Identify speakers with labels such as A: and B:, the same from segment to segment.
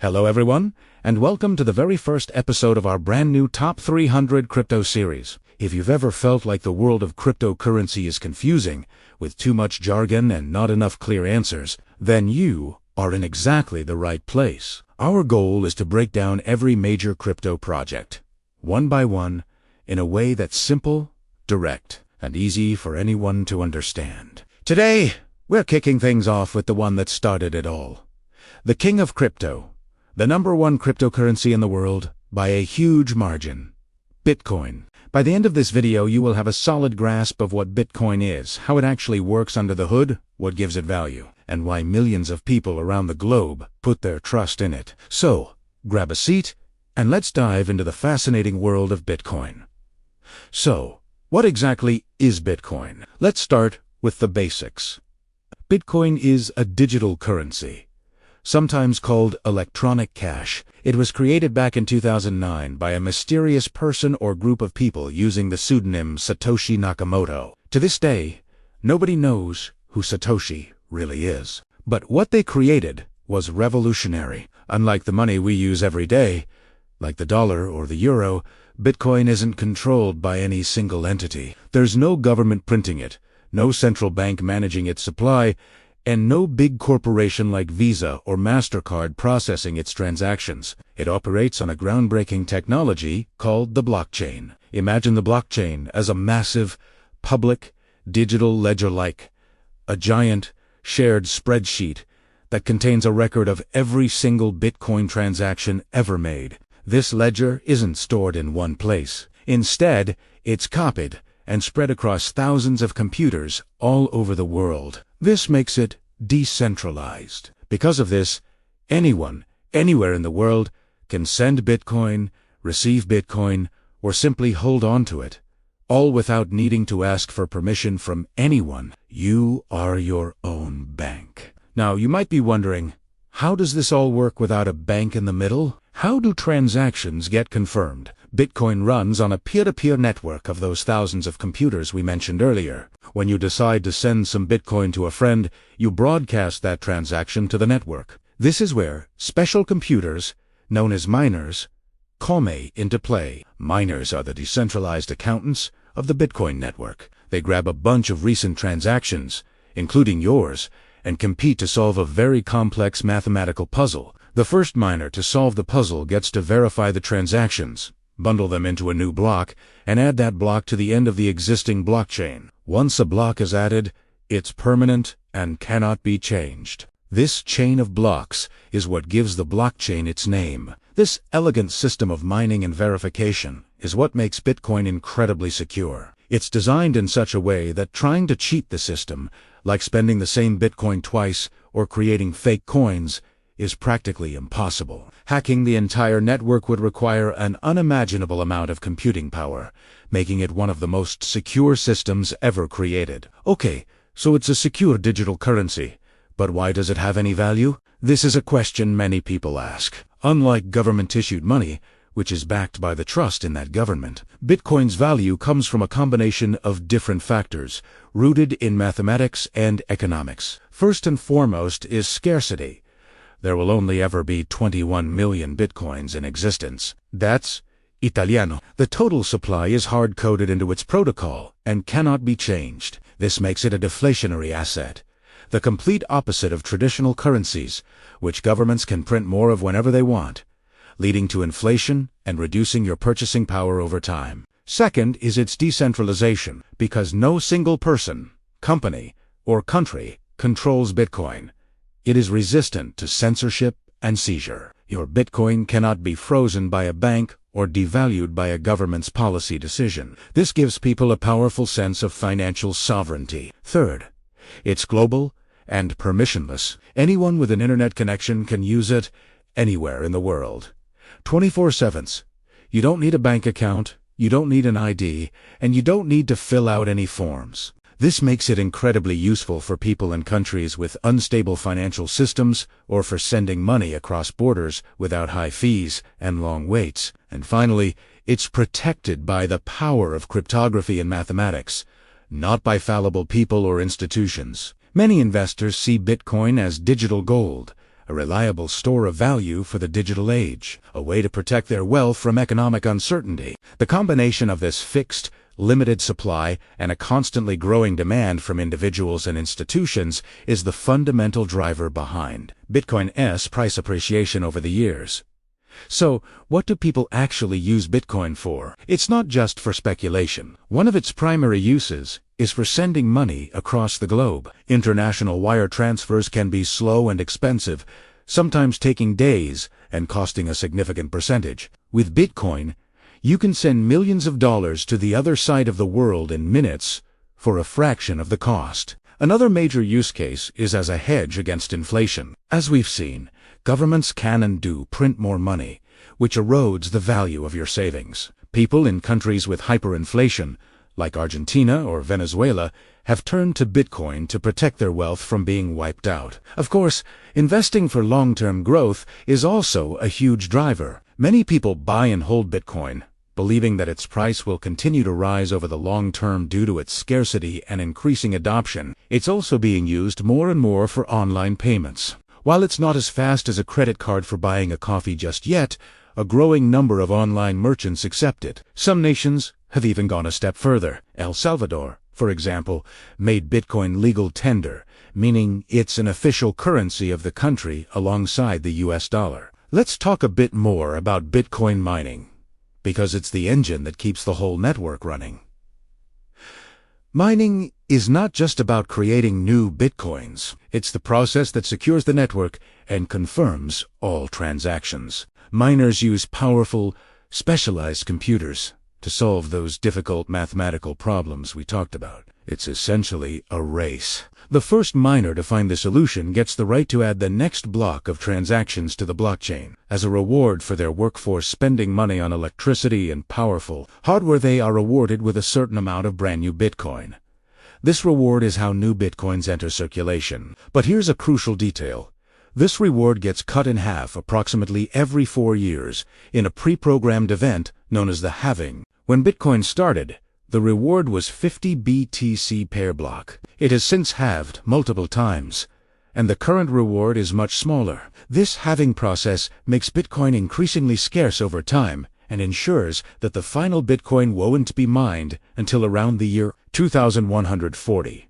A: Hello everyone, and welcome to the very first episode of our brand new Top 300 Crypto series. If you've ever felt like the world of cryptocurrency is confusing, with too much jargon and not enough clear answers, then you are in exactly the right place. Our goal is to break down every major crypto project, one by one, in a way that's simple, direct, and easy for anyone to understand. Today, we're kicking things off with the one that started it all. The king of crypto. The number one cryptocurrency in the world by a huge margin. Bitcoin. By the end of this video, you will have a solid grasp of what Bitcoin is, how it actually works under the hood, what gives it value, and why millions of people around the globe put their trust in it. So, grab a seat, and let's dive into the fascinating world of Bitcoin. So, what exactly is Bitcoin? Let's start with the basics. Bitcoin is a digital currency, sometimes called electronic cash. It was created back in 2009 by a mysterious person or group of people using the pseudonym Satoshi Nakamoto. To this day, nobody knows who Satoshi really is. But what they created was revolutionary. Unlike the money we use every day, like the dollar or the euro, Bitcoin isn't controlled by any single entity. There's no government printing it, no central bank managing its supply, and no big corporation like Visa or MasterCard processing its transactions. It operates on a groundbreaking technology called the blockchain. Imagine the blockchain as a massive, public, digital ledger-like, a giant, shared spreadsheet that contains a record of every single Bitcoin transaction ever made. This ledger isn't stored in one place. Instead, it's copied and spread across thousands of computers all over the world. This makes it decentralized. Because of this, anyone, anywhere in the world, can send Bitcoin, receive Bitcoin, or simply hold on to it, all without needing to ask for permission from anyone. You are your own bank. Now, you might be wondering, how does this all work without a bank in the middle? How do transactions get confirmed? Bitcoin runs on a peer-to-peer network of those thousands of computers we mentioned earlier. When you decide to send some Bitcoin to a friend, you broadcast that transaction to the network. This is where special computers, known as miners, come into play. Miners are the decentralized accountants of the Bitcoin network. They grab a bunch of recent transactions, including yours, and compete to solve a very complex mathematical puzzle. The first miner to solve the puzzle gets to verify the transactions, bundle them into a new block, and add that block to the end of the existing blockchain. Once a block is added, it's permanent and cannot be changed. This chain of blocks is what gives the blockchain its name. This elegant system of mining and verification is what makes Bitcoin incredibly secure. It's designed in such a way that trying to cheat the system, like spending the same Bitcoin twice or creating fake coins, is practically impossible. Hacking the entire network would require an unimaginable amount of computing power, making it one of the most secure systems ever created. Okay, so it's a secure digital currency, but why does it have any value? This is a question many people ask. Unlike government-issued money, which is backed by the trust in that government, Bitcoin's value comes from a combination of different factors, rooted in mathematics and economics. First and foremost is scarcity. There will only ever be 21 million Bitcoins in existence. That's Italiano. The total supply is hard-coded into its protocol and cannot be changed. This makes it a deflationary asset, the complete opposite of traditional currencies, which governments can print more of whenever they want, leading to inflation and reducing your purchasing power over time. Second is its decentralization, because no single person, company, or country controls Bitcoin. It is resistant to censorship and seizure. Your Bitcoin cannot be frozen by a bank or devalued by a government's policy decision. This gives people a powerful sense of financial sovereignty. Third, it's global and permissionless. Anyone with an internet connection can use it anywhere in the world. 24/7. You don't need a bank account, you don't need an ID, and you don't need to fill out any forms. This makes it incredibly useful for people in countries with unstable financial systems or for sending money across borders without high fees and long waits. And finally, it's protected by the power of cryptography and mathematics, not by fallible people or institutions. Many investors see Bitcoin as digital gold, a reliable store of value for the digital age, a way to protect their wealth from economic uncertainty. The combination of this fixed, limited supply and a constantly growing demand from individuals and institutions is the fundamental driver behind Bitcoin's price appreciation over the years. So, what do people actually use Bitcoin for? It's not just for speculation. One of its primary uses is for sending money across the globe. International wire transfers can be slow and expensive, sometimes taking days and costing a significant percentage. With Bitcoin, you can send millions of dollars to the other side of the world in minutes for a fraction of the cost. Another major use case is as a hedge against inflation. As we've seen, governments can and do print more money, which erodes the value of your savings. People in countries with hyperinflation, like Argentina or Venezuela, have turned to Bitcoin to protect their wealth from being wiped out. Of course, investing for long-term growth is also a huge driver. Many people buy and hold Bitcoin, believing that its price will continue to rise over the long term due to its scarcity and increasing adoption. It's also being used more and more for online payments. While it's not as fast as a credit card for buying a coffee just yet, a growing number of online merchants accept it. Some nations have even gone a step further. El Salvador, for example, made Bitcoin legal tender, meaning it's an official currency of the country alongside the US dollar. Let's talk a bit more about Bitcoin mining, because it's the engine that keeps the whole network running. Mining is not just about creating new Bitcoins. It's the process that secures the network and confirms all transactions. Miners use powerful, specialized computers to solve those difficult mathematical problems we talked about. It's essentially a race. The first miner to find the solution gets the right to add the next block of transactions to the blockchain. As a reward for their workforce spending money on electricity and powerful hardware, they are rewarded with a certain amount of brand new Bitcoin. This reward is how new Bitcoins enter circulation. But here's a crucial detail. This reward gets cut in half approximately every 4 years in a pre-programmed event known as the halving. When Bitcoin started, the reward was 50 BTC per block. It has since halved multiple times, and the current reward is much smaller. This halving process makes Bitcoin increasingly scarce over time and ensures that the final Bitcoin won't be mined until around the year 2140.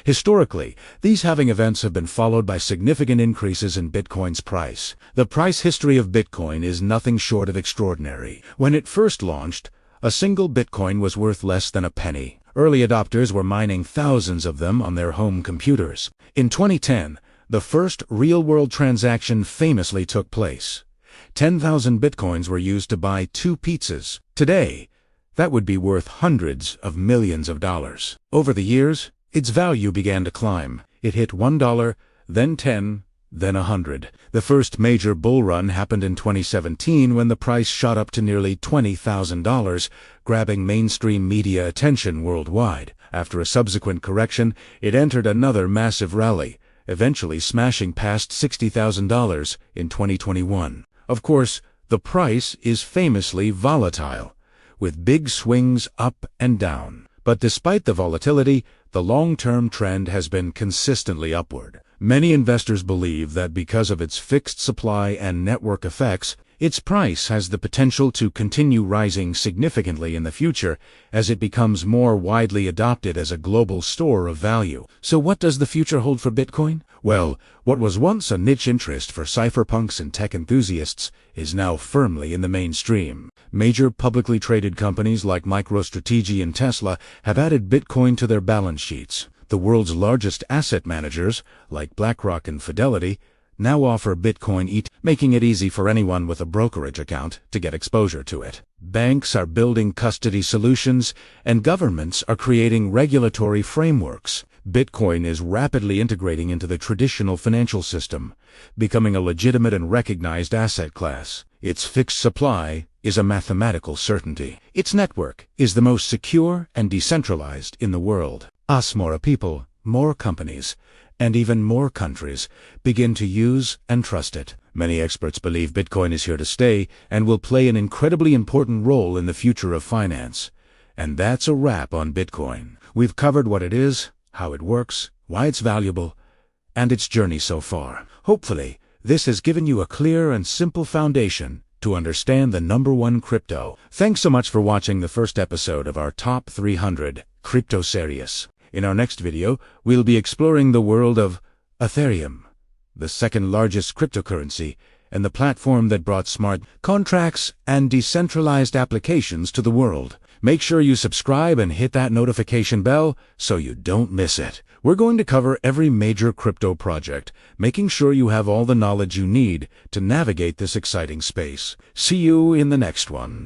A: Historically, these halving events have been followed by significant increases in Bitcoin's price. The price history of Bitcoin is nothing short of extraordinary. When it first launched, a single Bitcoin was worth less than a penny. Early adopters were mining thousands of them on their home computers. In 2010, the first real-world transaction famously took place. 10,000 Bitcoins were used to buy 2 pizzas. Today, that would be worth hundreds of millions of dollars. Over the years, its value began to climb. It hit $1, then 10, then 100. The first major bull run happened in 2017 when the price shot up to nearly $20,000, grabbing mainstream media attention worldwide. After a subsequent correction, it entered another massive rally, eventually smashing past $60,000 in 2021. Of course, the price is famously volatile, with big swings up and down. But despite the volatility, the long-term trend has been consistently upward. Many investors believe that because of its fixed supply and network effects, its price has the potential to continue rising significantly in the future as it becomes more widely adopted as a global store of value. So what does the future hold for Bitcoin? Well, what was once a niche interest for cypherpunks and tech enthusiasts is now firmly in the mainstream. Major publicly traded companies like MicroStrategy and Tesla have added Bitcoin to their balance sheets. The world's largest asset managers, like BlackRock and Fidelity, now offer Bitcoin ETFs, making it easy for anyone with a brokerage account to get exposure to it. Banks are building custody solutions, and governments are creating regulatory frameworks. Bitcoin is rapidly integrating into the traditional financial system, becoming a legitimate and recognized asset class. Its fixed supply is a mathematical certainty. Its network is the most secure and decentralized in the world. As more people, more companies, and even more countries begin to use and trust it. Many experts believe Bitcoin is here to stay and will play an incredibly important role in the future of finance. And that's a wrap on Bitcoin. We've covered what it is, how it works, why it's valuable, and its journey so far. Hopefully, This has given you a clear and simple foundation to understand the #1 crypto. Thanks so much for watching the first episode of our Top 300 Crypto series. In our next video, we'll be exploring the world of Ethereum, the second largest cryptocurrency and the platform that brought smart contracts and decentralized applications to the world. Make sure you subscribe and hit that notification bell so you don't miss it. We're going to cover every major crypto project, making sure you have all the knowledge you need to navigate this exciting space. See you in the next one.